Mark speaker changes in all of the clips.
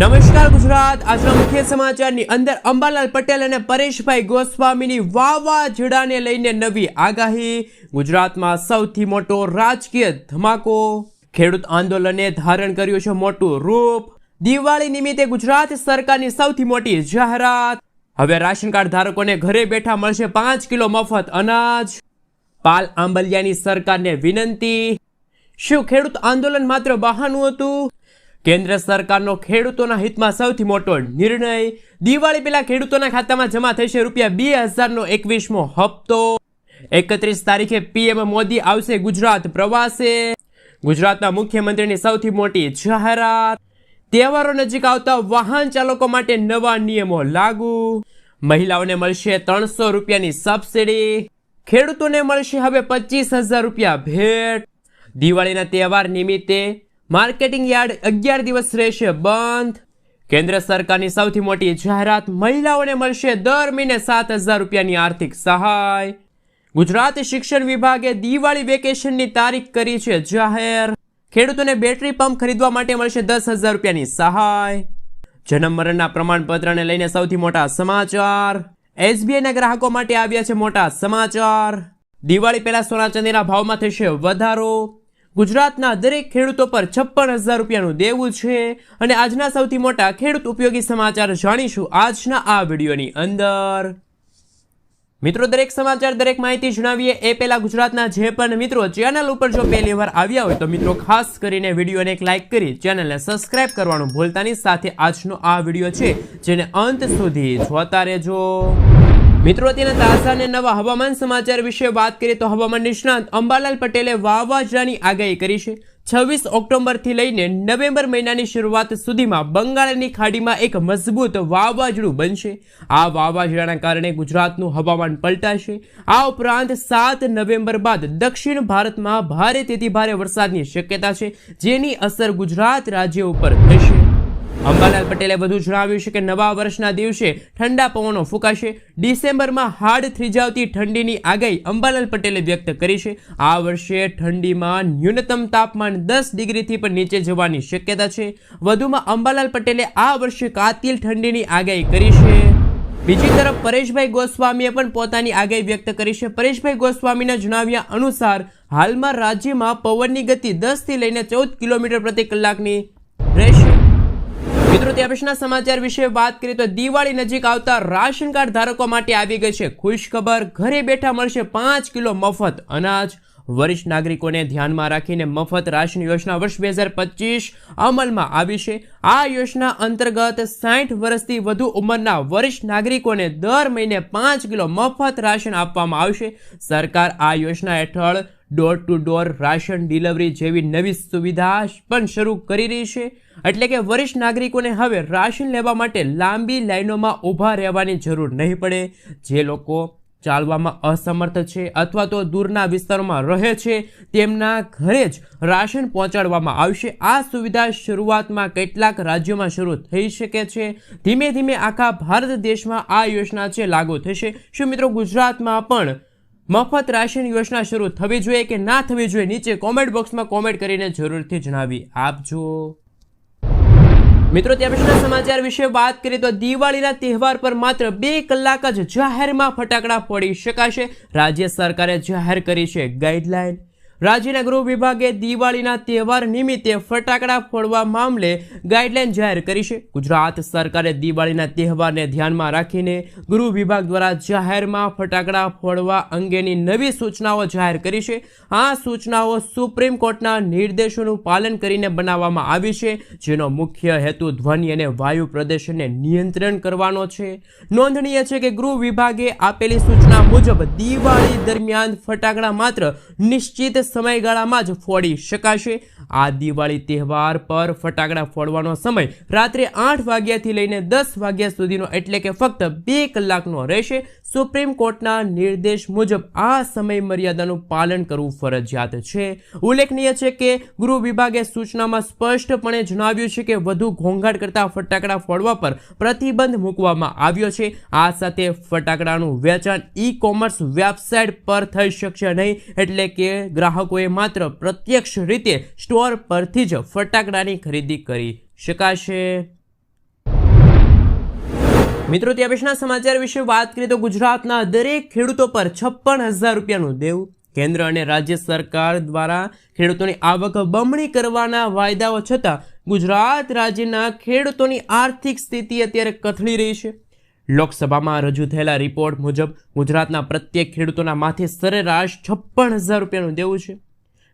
Speaker 1: નમસ્કાર ગુજરાત। આજના મુખ્ય સમાચારની અંદર અંબાલાલ પટેલ અને પરેશભાઈ ગોસ્વામીની વાવાઝોડાને લઈને નવી આગાહી। ગુજરાતમાં સૌથી મોટો રાજકીય ધમાકો। ખેડૂત આંદોલને ધારણ કર્યું છે મોટું રૂપ। દિવાળી નિમિત્તે ગુજરાત સરકારની સૌથી મોટી જાહેરાત। હવે રાશન કાર્ડ ધારકોને ઘરે બેઠા મળશે 5 કિલો મફત અનાજ। પાલ આંબલિયાની સરકારને વિનંતી। શું ખેડૂત આંદોલન માત્ર બહાનું હતું? કેન્દ્ર સરકારનો ખેડૂતોના હિતમાં સૌથી મોટો નિર્ણય। દિવાળી પહેલા ખેડૂતોના ખાતામાં જમા થશે ₹2000નો 21મો હપ્તો। 31 તારીખે પીએમ મોદી આવશે ગુજરાત પ્રવાસે। ગુજરાતના મુખ્યમંત્રીની સૌથી મોટી જાહેરાત। તહેવારો નજીક આવતા વાહન ચાલકો માટે નવા નિયમો લાગુ। મહિલાઓને મળશે ₹300ની સબસિડી। ખેડૂતોને મળશે હવે ₹25,000 ભેટ। દિવાળીના તહેવાર નિમિત્તે માર્કેટિંગ યાર્ડ 11 દિવસ રહેશે બંધ। કેન્દ્ર સરકારની સૌથી મોટી જાહેરાત। મહિલાઓને મળશે દર મહિને ₹7,000ની આર્થિક સહાય। ગુજરાત શિક્ષણ વિભાગે દિવાળી વેકેશનની તારીખ કરી છે જાહેર। ખેડૂતોને બેટરી પંપ ખરીદવા માટે મળશે ₹10,000ની સહાય। જન્મ મરણના પ્રમાણપત્રને લઈને સૌથી મોટા સમાચાર। એસબીઆઈના ગ્રાહકો માટે આવ્યા છે મોટા સમાચાર। દિવાળી પહેલા સોના ચાંદીના ભાવમાં થશે વધારો। ગુજરાતના દરેક ખેડૂતો પર ₹56,000નું દેવું છે। અને આજના સૌથી મોટા ખેડૂત ઉપયોગી સમાચાર જાણીશું આજના આ વિડીયોની અંદર। મિત્રો, દરેક સમાચાર દરેક માહિતી જણાવીએ એ પહેલા ગુજરાતના જે પણ મિત્રો ચેનલ ઉપર જો પહેલી વાર આવ્યા હોય તો મિત્રો ખાસ કરીને વિડીયોને એક લાઇક કરી ચેનલને સબસ્ક્રાઇબ કરવાનું ભૂલતા નહીં। સાથે આજનો આ વિડીયો છે જેને અંત સુધી જોતા રહેજો। મિત્રો, તેના તાજા અને નવા હવામાન સમાચાર વિશે વાત કરીએ તો હવામાન નિષ્ણાત અંબાલાલ પટેલે વાવાઝોડાની આગાહી કરી છે। 26 ઓક્ટોબરથી લઈને નવેમ્બર મહિનાની શરૂઆત સુધીમાં બંગાળની ખાડીમાં એક મજબૂત વાવાઝોડું બનશે। આ વાવાઝોડાના કારણે ગુજરાતનું હવામાન પલટાશે। આ ઉપરાંત 7 નવેમ્બર બાદ દક્ષિણ ભારતમાં ભારેથી ભારે વરસાદની શક્યતા છે, જેની અસર ગુજરાત રાજ્ય ઉપર થશે। અંબાલાલ પટેલે વધુ જણાવ્યું છે કે નવા વર્ષના દિવસે ઠંડા પવનો ફૂંકાશે। ડિસેમ્બરમાં હાડ થીજાવતી ઠંડીની આગાહી અંબાલાલ પટેલે વ્યક્ત કરી છે। આ વર્ષે ઠંડીમાં ન્યૂનતમ તાપમાન 10 ડિગ્રીથી પણ નીચે જવાની શક્યતા છે। વધુમાં અંબાલાલ પટેલે આ વર્ષે કાતિલ ઠંડીની આગાહી કરી છે। બીજી તરફ પરેશભાઈ ગોસ્વામીએ પણ પોતાની આગાહી વ્યક્ત કરી છે। પરેશભાઈ ગોસ્વામીના જણાવ્યા અનુસાર હાલમાં રાજ્યમાં પવનની ગતિ 10 થી લઈને 14 કિલોમીટર પ્રતિ કલાકની રહેશે। મિત્રો, ત્યાં પછીના સમાચાર વિશે વાત કરીએ તો દિવાળી નજીક આવતા રાશન કાર્ડ ધારકો માટે આવી ગઈ છે ખુશ ખબર। ઘરે બેઠા મળશે 5 કિલો મફત અનાજ। વરિષ્ઠ નાગરિકોને ધ્યાનમાં રાખીને મફત રાશન યોજના વર્ષ 2025 અમલમાં આવી છે। આ યોજના અંતર્ગત 60 વર્ષથી વધુ ઉંમરના વરિષ્ઠ નાગરિકોને દર મહિને 5 કિલો મફત રાશન આપવામાં આવશે। સરકાર આ યોજના હેઠળ door to door ration delivery જેવી નવી સુવિધા પણ શરૂ કરી રહી છે। એટલે કે વરિષ્ઠ નાગરિકોને હવે રાશન લેવા માટે લાંબી લાઈનોમાં ઊભા રહેવાની જરૂર નહીં પડે। જે લોકો ચાલવામાં અસમર્થ છે અથવા તો દૂરના વિસ્તારોમાં રહે છે તેમના ઘરે જ રાશન પહોંચાડવામાં આવશે। આ સુવિધા શરૂઆતમાં કેટલાક રાજ્યોમાં શરૂ થઈ શકે છે। ધીમે ધીમે આખા ભારત દેશમાં આ યોજના છે લાગુ થશે। શું મિત્રો ગુજરાતમાં પણ મફત રાશન યોજના શરૂ થવી જોઈએ કે ના થવી જોઈએ? નીચે કોમેન્ટ બોક્સમાં કોમેન્ટ કરીને જરૂરથી જણાવી આપજો। મિત્રો, ત્યાં પછીના સમાચાર વિશે વાત કરીએ તો દિવાળીના તહેવાર પર માત્ર 2 કલાક જ જાહેરમાં ફટાકડા ફોડી શકાશે। રાજ્ય સરકારે જાહેર કરી છે ગાઈડલાઈન। રાજ્યના ગૃહ વિભાગે દિવાળીના તહેવાર નિમિત્તે ફટાકડા ફોડવા મામલે ગાઈડલાઈન જાહેર કરી છે। ગુજરાત સરકારે દિવાળીના તહેવારને ધ્યાનમાં રાખીને ગૃહ વિભાગ દ્વારા જાહેરમાં ફટાકડા ફોડવા અંગેની નવી સૂચનાઓ જાહેર કરી છે। આ સૂચનાઓ સુપ્રીમ કોર્ટના નિર્દેશોનું પાલન કરીને બનાવવામાં આવી છે, જેનો મુખ્ય હેતુ ધ્વનિ અને વાયુ પ્રદૂષણને નિયંત્રણ કરવાનો છે। નોંધનીય છે કે ગૃહ વિભાગે આપેલી સૂચના મુજબ દિવાળી દરમિયાન ફટાકડા માત્ર નિશ્ચિત સમયગાળામાં જ ફોડી શકાશે। આ દિવાળી તહેવાર પર ફટાકડા ફોડવાનો સમય રાત્રે 8 વાગ્યાથી લઈને 10 વાગ્યા સુધીનો, એટલે કે ફક્ત 2 કલાકનો રહેશે। સુપ્રીમ કોર્ટના નિર્દેશ મુજબ આ સમય મર્યાદાનું પાલન કરવું ફરજિયાત છે। ઉલ્લેખનીય છે કે ગૃહ વિભાગે સૂચનામાં સ્પષ્ટપણે જણાવ્યું છે કે વધુ ઘોંઘાટ કરતા ફટાકડા ફોડવા પર પ્રતિબંધ મૂકવામાં આવ્યો છે। આ સાથે ફટાકડાનું વેચાણ ઈ-કોમર્સ વેબસાઇટ પર થઈ શકશે નહીં, એટલે કે ગ્રાહકોએ માત્ર પ્રત્યક્ષ રીતે સ્ટોર પરથી જ ફટાકડાની ખરીદી કરી શકાશે। મિત્રો ત્યાં પછીના સમાચાર વિશે વાત કરીએ તો ગુજરાતના દરેક ખેડૂતો પર 56,000 રૂપિયાનું દેવું. કેન્દ્ર અને રાજ્ય સરકાર દ્વારા ખેડૂતોની આવક બમણી કરવાના વાયદાઓ છતાં ગુજરાત રાજ્યના ખેડૂતોની આર્થિક સ્થિતિ અત્યારે કથળી રહી છે. લોકસભામાં રજૂ થયેલા રિપોર્ટ મુજબ ગુજરાતના પ્રત્યેક ખેડૂતોના માથે સરેરાશ 56,000 રૂપિયાનું દેવું છે.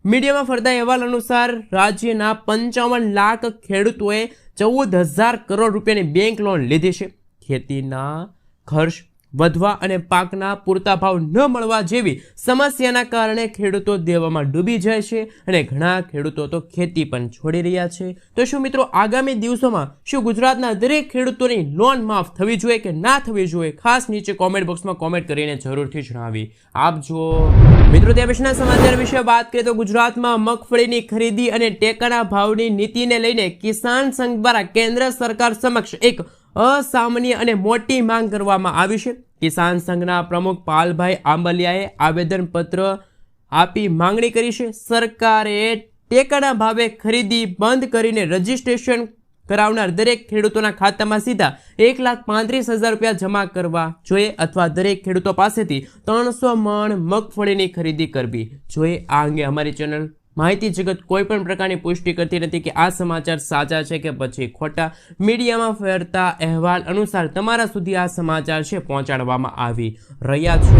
Speaker 1: મીડિયામાં ફરતા અહેવાલ અનુસાર રાજ્યના 55 લાખ ખેડૂતોએ 14,000 કરોડ રૂપિયાની બેંક લોન લીધી છે. ખેતીના ખર્ચ વધવા અને પાકના પૂરતા ભાવ ન મળવા જેવી સમસ્યાના કારણે ખેડૂતો દેવામાં ડૂબી જાય છે અને ઘણા ખેડૂતો તો ખેતી પણ છોડી રહ્યા છે. તો શું મિત્રો આગામી દિવસોમાં શું ગુજરાતના દરેક ખેડૂતોની લોન માફ થવી જોઈએ કે ના થવી જોઈએ? ખાસ નીચે કોમેન્ટ બોક્સમાં કોમેન્ટ કરીને જરૂરથી જણાવી આપજો. મિત્રો ત્યાં પછીના સમાચાર વિશે વાત કરીએ તો ગુજરાતમાં મગફળીની ખરીદી અને ટેકાના ભાવની નીતિને લઈને કિસાન સંઘ દ્વારા કેન્દ્ર સરકાર સમક્ષ એક અસામાન્ય અને મોટી માંગ કરવામાં આવી છે. કિસાન સંઘના પ્રમુખ પાલભાઈ આંબલિયાએ આવેદનપત્ર આપી માંગણી કરી છે. સરકારે ટેકાના ભાવે ખરીદી બંધ કરીને રજીસ્ટ્રેશન કરાવનાર દરેક ખેડૂતોના ખાતામાં સીધા 1,35,000 રૂપિયા જમા કરવા જોઈએ અથવા દરેક ખેડૂતો પાસેથી 300 મણ મગફળીની ખરીદી કરવી જોઈએ. આ અંગે અમારી ચેનલ માહિતી જગત કોઈ પણ પ્રકારની પુષ્ટિ કરતી નથી કે આ સમાચાર સાચા છે કે પછી ખોટા. મીડિયામાં ફેરતા અહેવાલ અનુસાર તમારા સુધી આ સમાચાર છે પહોંચાડવામાં આવી રહ્યા છે.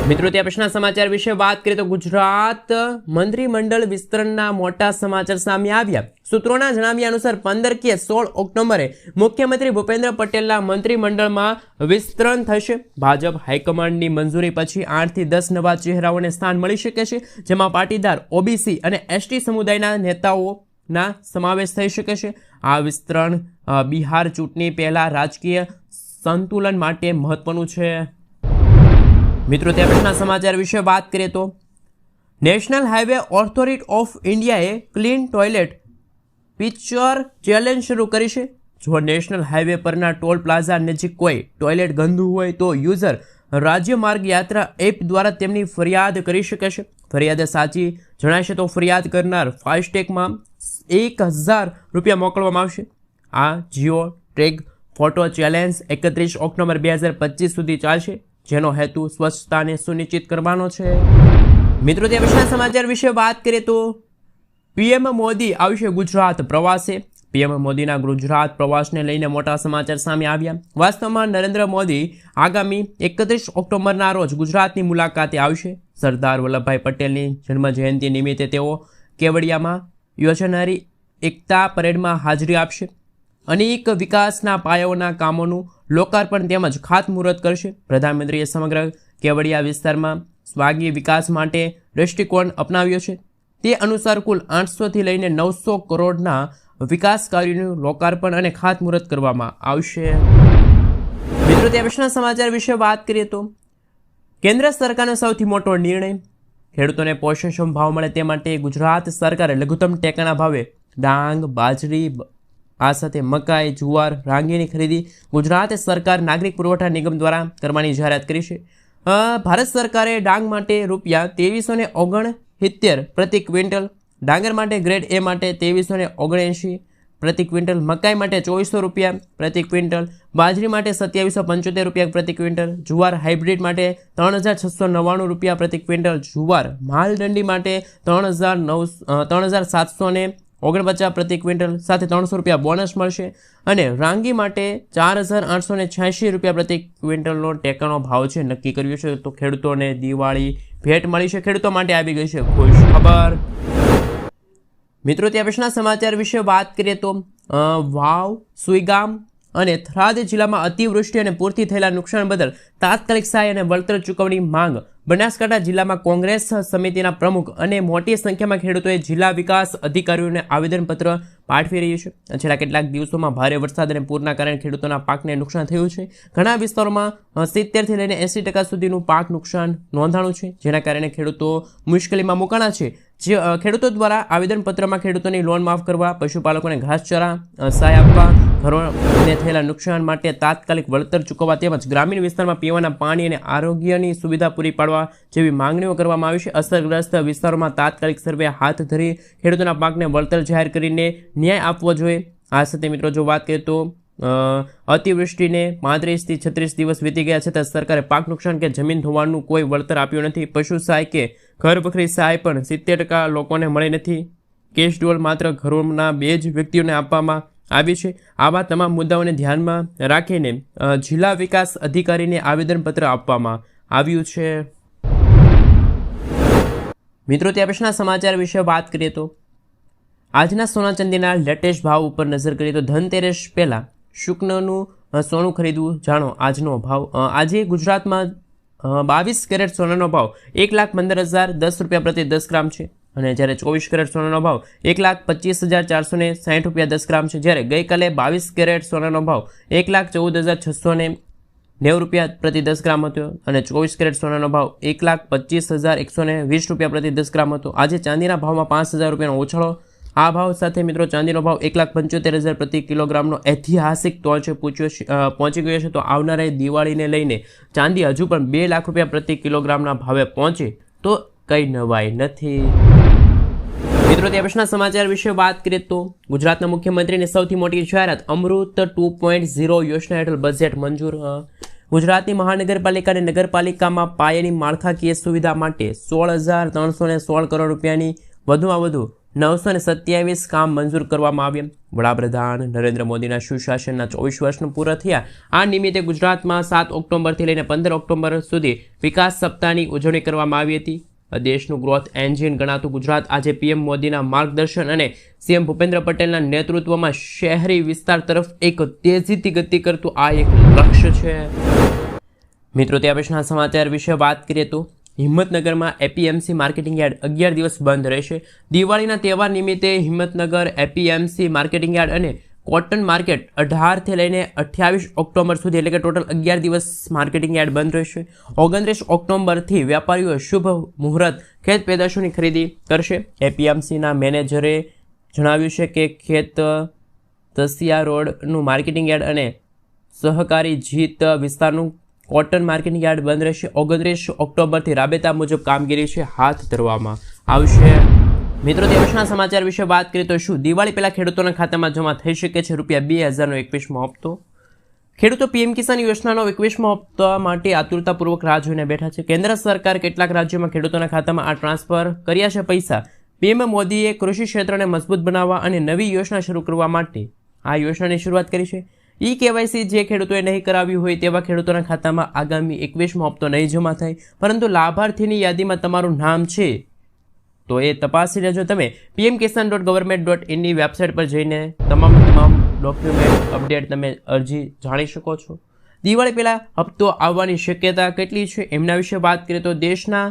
Speaker 1: મિત્રો ત્યાં પછીના સમાચાર વિશે વાત કરીએ તો ગુજરાત મંત્રીમંડળ વિસ્તરણના મોટા સમાચાર સામે આવ્યા. સૂત્રોના જણાવ્યા અનુસાર 15 કે 16 ઓક્ટોબરે મુખ્યમંત્રી ભૂપેન્દ્ર પટેલના મંત્રીમંડળમાં વિસ્તરણ થશે. ભાજપ હાઈકમાન્ડની મંજૂરી પછી 8 થી 10 નવા ચહેરાઓને સ્થાન મળી શકે છે, જેમાં પાટીદાર, ઓબીસી અને એસટી સમુદાયના નેતાઓના સમાવેશ થઈ શકે છે. આ વિસ્તરણ બિહાર ચૂંટણી પહેલા રાજકીય સંતુલન માટે મહત્વનું છે. મિત્રો ત્યાં પછીના સમાચાર વિશે વાત કરીએ તો નેશનલ હાઈવે ઓથોરિટી ઓફ ઇન્ડિયાએ ક્લીન ટોયલેટ પિક્ચર ચેલેન્જ શરૂ કરી છે. જો નેશનલ હાઈવે પરના ટોલ પ્લાઝા નજીક કોઈ ટોયલેટ ગંદુ હોય તો યુઝર રાજ્ય માર્ગ યાત્રા એપ દ્વારા તેમની ફરિયાદ કરી શકે છે. ફરિયાદ સાચી જણાશે તો ફરિયાદ કરનાર ફાસ્ટેગમાં 1,000 રૂપિયા મોકલવામાં આવશે. આ Jio tag photo challenge 31 October 2025 સુધી ચાલશે, જેનો હેતુ સ્વચ્છતાને સુનિશ્ચિત કરવાનો છે. મિત્રો ત્યાં પછીના સમાચાર વિશે વાત કરીએ તો પીએમ મોદી આવશે ગુજરાત પ્રવાસે. પીએમ મોદીના ગુજરાત પ્રવાસને લઈને મોટા સમાચાર સામે આવ્યા. વાસ્તવમાં નરેન્દ્ર મોદી આગામી 31 ઓક્ટોબરના રોજ ગુજરાતની મુલાકાતે આવશે. સરદાર વલ્લભભાઈ પટેલની જન્મજયંતિ નિમિત્તે તેઓ કેવડિયામાં યોજાનારી એકતા પરેડમાં હાજરી આપશે. અનેક વિકાસના પાયાઓના કામોનું લોકાર્પણ તેમજ ખાતમુહૂર્ત કરશે. પ્રધાનમંત્રીએ સમગ્ર કેવડિયા વિસ્તારમાં સ્વાગી વિકાસ માટે દૃષ્ટિકોણ અપનાવ્યો છે. તે અનુસાર કુલ 800 થી લઈને 900 કરોડના વિકાસ કાર્યોનું લોકાર્પણ અને ખાતમુહૂર્ત કરવામાં આવશે. મિત્રો ત્યાં પછીના સમાચાર વિશે વાત કરીએ તો કેન્દ્ર સરકારનો સૌથી મોટો નિર્ણય. ખેડૂતોને પોષણક્ષમ ભાવ મળે તે માટે ગુજરાત સરકારે લઘુત્તમ ટેકાના ભાવે ડાંગ, બાજરી, આ સાથે મકાઈ, જુવાર, રાંગીની ખરીદી ગુજરાત સરકાર નાગરિક પુરવઠા નિગમ દ્વારા કરવાની જાહેરાત કરી છે. ભારત સરકારે ડાંગ માટે રૂપિયા 2369 પ્રતિ ક્વિન્ટલ, ડાંગર માટે ગ્રેડ એ માટે 2379 પ્રતિ ક્વિન્ટલ, મકાઈ માટે 2400 રૂપિયા પ્રતિ ક્વિન્ટલ, બાજરી માટે 2775 રૂપિયા પ્રતિ ક્વિન્ટલ, જુવાર હાઇબ્રિડ માટે 3699 રૂપિયા પ્રતિ ક્વિન્ટલ, જુવાર માલદંડી માટે 3749 પ્રતિ ક્વિન્ટલ સાથે 300 રૂપિયા બોનસ મળશે અને રાંગી માટે 4886 રૂપિયા પ્રતિ ક્વિન્ટલનો ટેકાનો ભાવ છે નક્કી કર્યો છે. તો ખેડૂતોને દિવાળી ભેટ મળી છે. ખેડૂતો માટે આવી ગઈ છે ખુશ ખબર. મિત્રો ત્યાં પછીના સમાચાર વિશે વાત કરીએ તો વાવ, સુઈગામ અને થરાદ જિલ્લામાં અતિવૃષ્ટિ અને પૂરથી થયેલા નુકસાન બદલ તાત્કાલિક સહાય અને વળતર ચૂકવણી માંગ. બનાસકાંઠા જિલ્લામાં કોંગ્રેસ સમિતિના પ્રમુખ અને મોટી સંખ્યામાં ખેડૂતોએ જિલ્લા વિકાસ અધિકારીઓને આવેદનપત્ર પાઠવી રહ્યું છે. છેલ્લા કેટલાક દિવસોમાં ભારે વરસાદ અને પૂરના કારણે ખેડૂતોના પાકને નુકસાન થયું છે. ઘણા વિસ્તારોમાં 70 થી લઈને 80% સુધીનું પાક નુકસાન નોંધાણું છે, જેના કારણે ખેડૂતો મુશ્કેલીમાં મુકાણા છે. જે ખેડૂતો દ્વારા આવેદનપત્રમાં ખેડૂતોની લોન માફ કરવા, પશુપાલકોને ઘાસચારા સહાય આપવા, ઘરોને થયેલા નુકસાન માટે તાત્કાલિક વળતર ચૂકવવા તેમજ ગ્રામીણ વિસ્તારમાં પીવાના પાણી અને આરોગ્યની સુવિધા પૂરી પાડવા જેવી માંગણીઓ કરવામાં આવી છે. અસરગ્રસ્ત વિસ્તારોમાં તાત્કાલિક સર્વે હાથ ધરી ખેડૂતોના પાકને વળતર જાહેર કરીને ન્યાય આપવો જોઈએ. આ સાથે મિત્રો જો વાત કરીએ તો અતિવૃષ્ટિને 35 થી 36 દિવસ વીતી ગયા છતાં સરકારે પાક નુકસાન કે જમીન ધોવાણનું કોઈ વળતર આપ્યું નથી. પશુ સહાય કે ઘર વખરી સહાય પણ 70% લોકોને મળી નથી. કેશ ડોલ માત્ર ઘરોના 2 જ વ્યક્તિઓને આપવામાં આવી છે. આવા તમામ મુદ્દાઓને ધ્યાનમાં રાખીને જિલ્લા વિકાસ અધિકારીને આવેદનપત્ર આપવામાં આવ્યું છે. મિત્રો, ત્યાં પછીના સમાચાર વિશે વાત કરીએ તો આજના સોના ચાંદીના લેટેસ્ટ ભાવ ઉપર નજર કરીએ તો ધનતેરસ પહેલાં શુક્લનું સોનું ખરીદવું, જાણો આજનો ભાવ. આજે ગુજરાતમાં 22 કેરેટ સોનાનો ભાવ 1,15,010 રૂપિયા પ્રતિ 10 ગ્રામ છે અને જ્યારે 24 કેરેટ સોનાનો ભાવ 1,25,460 રૂપિયા 10 ગ્રામ છે. જ્યારે ગઈકાલે 22 કેરેટ સોનાનો ભાવ 1,14,690 રૂપિયા પ્રતિ 10 ગ્રામ હતો અને 24 કેરેટ સોનાનો ભાવ 1,25,120 રૂપિયા પ્રતિ 10 ગ્રામ હતો. આજે ચાંદીના ભાવમાં 5,000 રૂપિયાનો ઉછાળો. આ ભાવ સાથે મિત્રો ચાંદીનો ભાવ 1,75,000 પ્રતિ કિલોગ્રામનો ઐતિહાસિક ટોચે પહોંચી ગયો છે. તો આવનારી દિવાળીને લઈને ચાંદી હજુ પણ 2 લાખ રૂપિયા પ્રતિ કિલોગ્રામના ભાવે પહોંચે તો કંઈ નવાઈ નથી. મિત્રો, ત્યાં પછીના સમાચાર વિશે વાત કરીએ તો ગુજરાતના મુખ્યમંત્રીની સૌથી મોટી જાહેરાત, અમૃત 2.0 યોજના હેઠળ બજેટ મંજૂર. ગુજરાતની મહાનગરપાલિકા અને નગરપાલિકામાં પાયાની માળખાકીય સુવિધા માટે 16,316 કરોડ રૂપિયાની વધુમાં વધુ 927 કામ મંજૂર કરવામાં આવ્યા. વડાપ્રધાન નરેન્દ્ર મોદીના સુશાસનના 24 વર્ષનું પૂરા થયા. આ નિમિત્તે ગુજરાતમાં 7 ઓક્ટોબરથી લઈને 15 ઓક્ટોબર સુધી વિકાસ સપ્તાહની ઉજવણી કરવામાં આવી હતી. દેશનું ગ્રોથ એન્જિન ગણાતું ગુજરાત આજે પીએમ મોદીના માર્ગદર્શન અને સીએમ ભૂપેન્દ્ર પટેલના નેતૃત્વમાં શહેરી વિસ્તાર તરફ એક તેજીથી ગતિ કરતું આ એક લક્ષ્ય છે. મિત્રો, ત્યાં પછીના સમાચાર વિશે વાત કરીએ તો હિંમતનગરમાં એપીએમસી માર્કેટિંગ યાર્ડ 11 દિવસ બંધ રહેશે. દિવાળીના તહેવાર નિમિત્તે હિંમતનગર એપીએમસી માર્કેટિંગ યાર્ડ અને કોટન માર્કેટ 18થી લઈને 28 ઓક્ટોબર સુધી એટલે કે ટોટલ 11 દિવસ માર્કેટિંગ યાર્ડ બંધ રહેશે. 29 ઓક્ટોબરથી વેપારીઓ શુભ મુહૂર્ત ખેત પેદાશોની ખરીદી કરશે. એપીએમસીના મેનેજરે જણાવ્યું છે કે ખેત તસિયા રોડનું માર્કેટિંગ યાર્ડ અને સહકારી જીત વિસ્તારનું કોટન માર્કેટિંગ યાર્ડ બંધ રહેશે. 29 ઓક્ટોબરથી રાબેતા મુજબ કામગીરી છે હાથ ધરવામાં આવશે. મિત્રો, તે પછીના સમાચાર વિશે વાત કરીએ તો શું દિવાળી પહેલા ખેડૂતોના ખાતામાં જમા થઈ શકે છે ₹2,000નો 21મો હપ્તો? ખેડૂતો પીએમ કિસાન યોજનાનો 21મો હપ્તા માટે આતુરતાપૂર્વક રાહ જોઈને બેઠા છે. કેન્દ્ર સરકાર કેટલાક રાજ્યોમાં ખેડૂતોના ખાતામાં આ ટ્રાન્સફર કર્યા છે પૈસા. પીએમ મોદીએ કૃષિ ક્ષેત્રને મજબૂત બનાવવા અને નવી યોજના શરૂ કરવા માટે આ યોજનાની શરૂઆત કરી છે. ઈ-કેવાયસી જે ખેડૂતોએ નહીં કરાવ્યું હોય તેવા ખેડૂતોના ખાતામાં આગામી 21મો હપ્તો નહીં જમા થાય, પરંતુ લાભાર્થીની યાદીમાં તમારું નામ છે તો એ તપાસી લેજો. તમે pmkisan.government.in વેબસાઇટ પર જઈને તમામ ડોક્યુમેન્ટ અપડેટ તમે અરજી જાણી શકો છો. દિવાળી પહેલાં હપ્તો આવવાની શક્યતા કેટલી છે એમના વિશે વાત કરીએ તો દેશના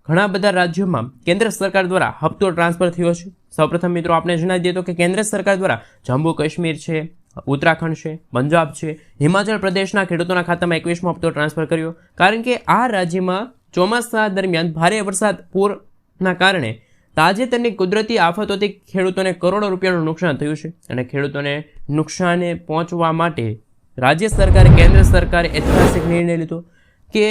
Speaker 1: ઘણા બધા રાજ્યોમાં કેન્દ્ર સરકાર દ્વારા હપ્તો ટ્રાન્સફર થયો છે. સૌપ્રથમ મિત્રો આપણે જણાવી દઈએ તો કે કેન્દ્ર સરકાર દ્વારા જમ્મુ કાશ્મીર છે, ઉત્તરાખંડ છે, પંજાબ છે, હિમાચલ પ્રદેશના ખેડૂતોના ખાતામાં 21મો હપ્તો ટ્રાન્સફર કર્યો. કારણ કે આ રાજ્યમાં ચોમાસા દરમિયાન ભારે વરસાદ, પૂરના કારણે તાજેતરની કુદરતી આફતોથી ખેડૂતોને કરોડો રૂપિયાનું નુકસાન થયું છે અને ખેડૂતોને નુકસાને પહોંચવા માટે રાજ્ય સરકારે, કેન્દ્ર સરકારે ઐતિહાસિક નિર્ણય લીધો કે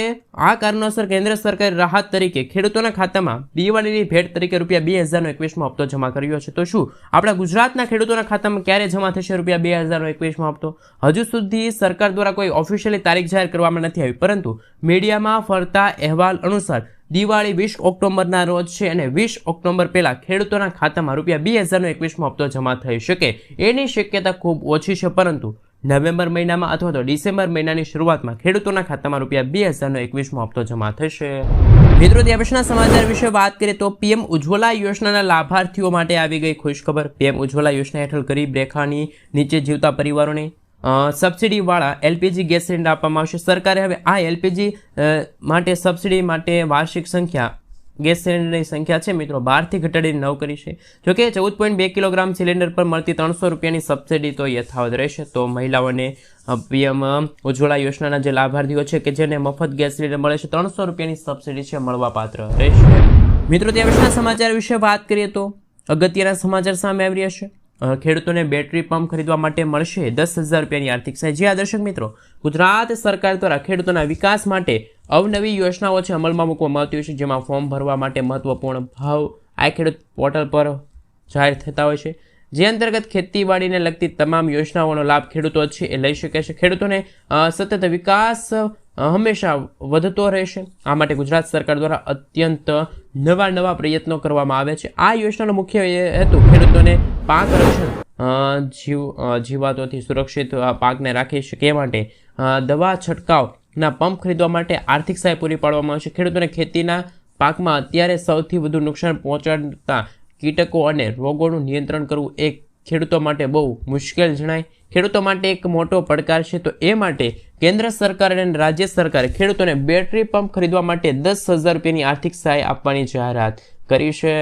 Speaker 1: આ કારણોસર કેન્દ્ર સરકારે રાહત તરીકે ખેડૂતોના ખાતામાં દિવાળીની ભેટ તરીકે ₹2,000નો 21મો હપ્તો જમા કર્યો છે. તો શું આપણા ગુજરાતના ખેડૂતોના ખાતામાં ક્યારે જમા થશે ₹2,000નો 21મો હપ્તો? હજુ સુધી સરકાર દ્વારા કોઈ ઓફિશિયલી તારીખ જાહેર કરવામાં નથી આવી, પરંતુ મીડિયામાં ફરતા અહેવાલ અનુસાર દિવાળી 20 ઓક્ટોબરના રોજ છે અને 20 ઓક્ટોબર પહેલાં ખેડૂતોના ખાતામાં ₹2,000નો 21મો હપ્તો જમા થઈ શકે એની શક્યતા ખૂબ ઓછી છે. પરંતુ નવેમ્બર મહિનામાં અથવા તો ડિસેમ્બર મહિનાની શરૂઆતમાં ખેડૂતોના ખાતામાં ₹2,000નો 21મો હપ્તો જમા થશે. મિત્રો, ત્યાં પછીના સમાચાર વિશે વાત કરીએ તો પીએમ ઉજ્જવલા યોજનાના લાભાર્થીઓ માટે આવી ગઈ ખુશખબર. પીએમ ઉજ્જવલા યોજના હેઠળ ગરીબ રેખાની નીચે જીવતા પરિવારોને સબસિડીવાળા એલપીજી ગેસ સિલિન્ડર આપવામાં આવશે. સરકારે હવે આ એલપીજી માટે સબસિડી માટે વાર્ષિક સંખ્યા ગેસ સિલિન્ડરની સંખ્યા છે મિત્રો 12થી ઘટાડીને 9 કરી છે. જોકે 14.2 કિલોગ્રામ સિલિન્ડર પર મળતી ₹300ની સબસિડી તો યથાવત રહેશે. તો મહિલાઓને પીએમ ઉજ્જવલા યોજનાના જે લાભાર્થીઓ છે કે જેને મફત ગેસ સિલિન્ડર મળે છે ₹300ની સબસિડી છે મળવાપાત્ર રહેશે. મિત્રો, ત્યાં પછીના સમાચાર વિશે વાત કરીએ તો અગત્યના સમાચાર સામે આવી રહ્યા છે. ખેડૂતોને બેટરી પંપ ખરીદવા માટે મળશે ₹10,000ની આર્થિક સહાય. જે દર્શક મિત્રો, ગુજરાત સરકાર દ્વારા ખેડૂતોના વિકાસ માટે અવનવી યોજનાઓ છે અમલમાં મૂકવામાં આવતી હોય છે, જેમાં ફોર્મ ભરવા માટે મહત્વપૂર્ણ ભાવ આ ખેડૂત પોર્ટલ પર જાહેર થતા હોય છે. જે અંતર્ગત ખેતીવાડીને લગતી તમામ યોજનાઓનો લાભ ખેડૂતો છે એ લઈ શકે છે. ખેડૂતોને સતત વિકાસ હંમેશા વધતો રહેશે. આ માટે ગુજરાત સરકાર દ્વારા અત્યંત નવા પ્રયત્નો કરવામાં આવે છે. આ યોજનાનો મુખ્ય હેતુ ખેડૂતોને પાક રક્ષણ જીવાતોથી સુરક્ષિત પાકને રાખી શકે એ માટે દવા છંટકાવના પંપ ખરીદવા માટે આર્થિક સહાય પૂરી પાડવામાં આવશે. ખેડૂતોને ખેતીના પાકમાં અત્યારે સૌથી વધુ નુકસાન પહોંચાડતા કીટકો અને રોગોનું નિયંત્રણ કરવું એ ખેડૂતો માટે બહુ મુશ્કેલ જણાય. ખેડૂતો માટે એક મોટો પડકાર છે. તો એ માટે કેન્દ્ર સરકાર અને રાજ્ય સરકારે ખેડૂતોને બેટરી પંપ ખરીદવા માટે 10,000 રૂપિયાની આર્થિક સહાય આપવાની જાહેરાત કરી છે.